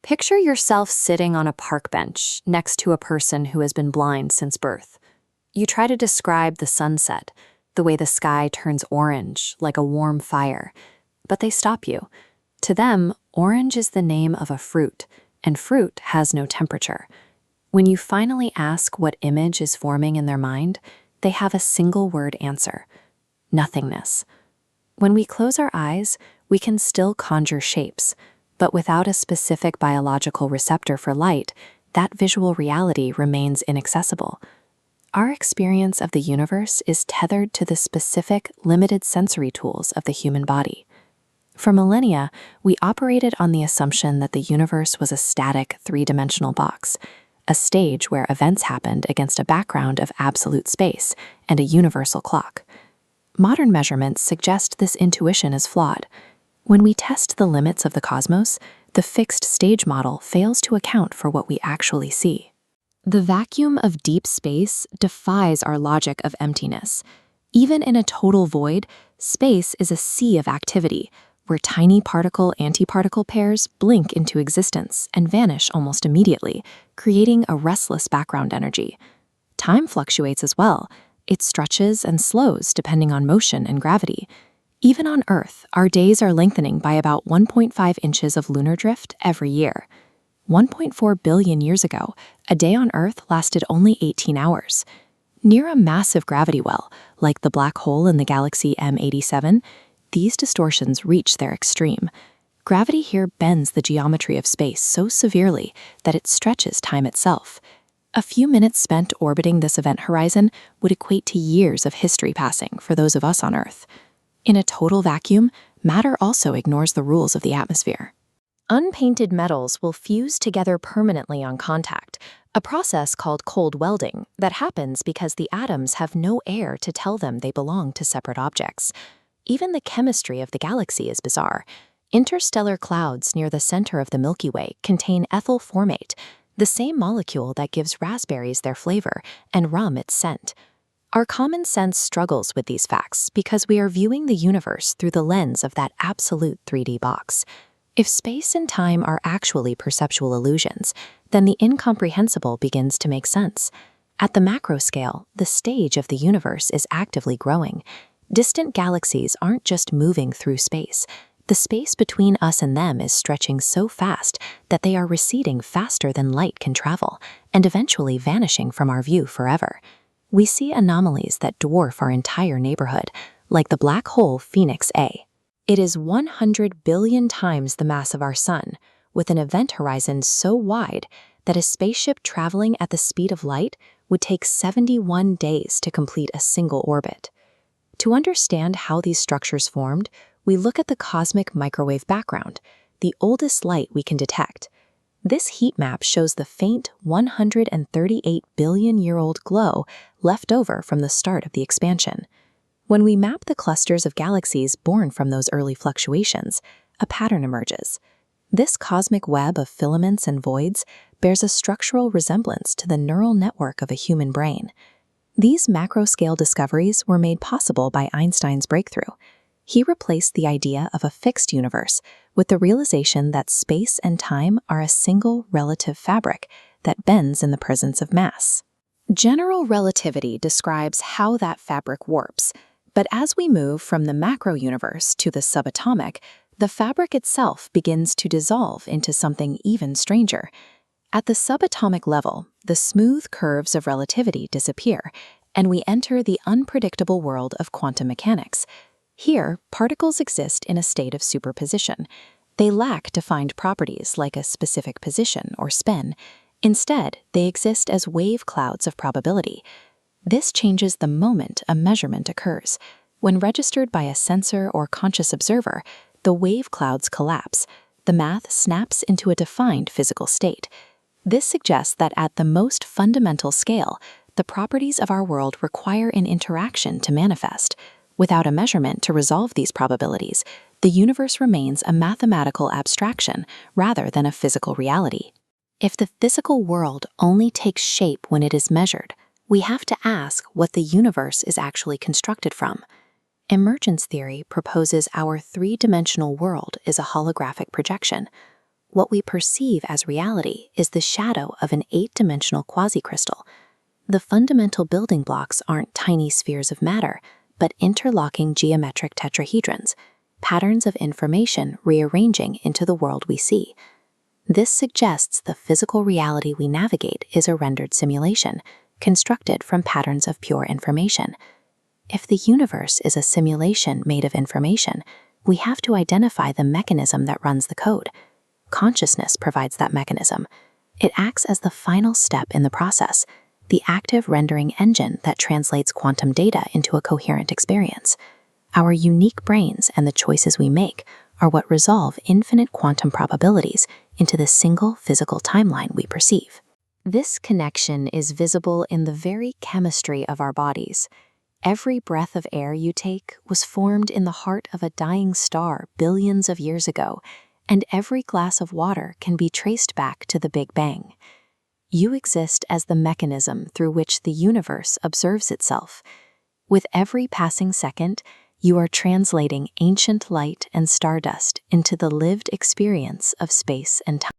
Picture yourself sitting on a park bench next to a person who has been blind since birth. You try to describe the sunset, the way the sky turns orange, like a warm fire, but they stop you. To them, orange is the name of a fruit, and fruit has no temperature. When you finally ask what image is forming in their mind, they have a single-word answer: nothingness. When we close our eyes, we can still conjure shapes, but without a specific biological receptor for light, that visual reality remains inaccessible. Our experience of the universe is tethered to the specific, limited sensory tools of the human body. For millennia, we operated on the assumption that the universe was a static, three-dimensional box, a stage where events happened against a background of absolute space and a universal clock. Modern measurements suggest this intuition is flawed. When we test the limits of the cosmos, the fixed stage model fails to account for what we actually see. The vacuum of deep space defies our logic of emptiness. Even in a total void, space is a sea of activity, where tiny particle-antiparticle pairs blink into existence and vanish almost immediately, creating a restless background energy. Time fluctuates as well. It stretches and slows depending on motion and gravity. Even on Earth, our days are lengthening by about 1.5 inches of lunar drift every year. 1.4 billion years ago, a day on Earth lasted only 18 hours. Near a massive gravity well, like the black hole in the galaxy M87, these distortions reach their extreme. Gravity here bends the geometry of space so severely that it stretches time itself. A few minutes spent orbiting this event horizon would equate to years of history passing for those of us on Earth. In a total vacuum, matter also ignores the rules of the atmosphere. Unpainted metals will fuse together permanently on contact, a process called cold welding that happens because the atoms have no air to tell them they belong to separate objects. Even the chemistry of the galaxy is bizarre. Interstellar clouds near the center of the Milky Way contain ethyl formate, the same molecule that gives raspberries their flavor and rum its scent. Our common sense struggles with these facts because we are viewing the universe through the lens of that absolute 3D box. If space and time are actually perceptual illusions, then the incomprehensible begins to make sense. At the macro scale, the stage of the universe is actively growing. Distant galaxies aren't just moving through space. The space between us and them is stretching so fast that they are receding faster than light can travel, and eventually vanishing from our view forever. We see anomalies that dwarf our entire neighborhood, like the black hole Phoenix A. It is 100 billion times the mass of our sun, with an event horizon so wide that a spaceship traveling at the speed of light would take 71 days to complete a single orbit. To understand how these structures formed, we look at the cosmic microwave background, the oldest light we can detect. This heat map shows the faint 138 billion-year-old glow left over from the start of the expansion. When we map the clusters of galaxies born from those early fluctuations, a pattern emerges. This cosmic web of filaments and voids bears a structural resemblance to the neural network of a human brain. These macro-scale discoveries were made possible by Einstein's breakthrough. He replaced the idea of a fixed universe with the realization that space and time are a single relative fabric that bends in the presence of mass. General relativity describes how that fabric warps, but as we move from the macro universe to the subatomic, the fabric itself begins to dissolve into something even stranger. At the subatomic level, the smooth curves of relativity disappear, and we enter the unpredictable world of quantum mechanics. Here, particles exist in a state of superposition. They lack defined properties like a specific position or spin. Instead, they exist as wave clouds of probability. This changes the moment a measurement occurs. When registered by a sensor or conscious observer, the wave clouds collapse. The math snaps into a defined physical state. This suggests that at the most fundamental scale, the properties of our world require an interaction to manifest. Without a measurement to resolve these probabilities, the universe remains a mathematical abstraction rather than a physical reality. If the physical world only takes shape when it is measured, we have to ask what the universe is actually constructed from. Emergence theory proposes our three-dimensional world is a holographic projection. What we perceive as reality is the shadow of an 8-dimensional quasicrystal. The fundamental building blocks aren't tiny spheres of matter, but interlocking geometric tetrahedrons, patterns of information rearranging into the world we see. This suggests the physical reality we navigate is a rendered simulation, constructed from patterns of pure information. If the universe is a simulation made of information, we have to identify the mechanism that runs the code. Consciousness provides that mechanism. It acts as the final step in the process, the active rendering engine that translates quantum data into a coherent experience. Our unique brains and the choices we make are what resolve infinite quantum probabilities into the single physical timeline we perceive. This connection is visible in the very chemistry of our bodies. Every breath of air you take was formed in the heart of a dying star billions of years ago, and every glass of water can be traced back to the Big Bang. You exist as the mechanism through which the universe observes itself. With every passing second, you are translating ancient light and stardust into the lived experience of space and time.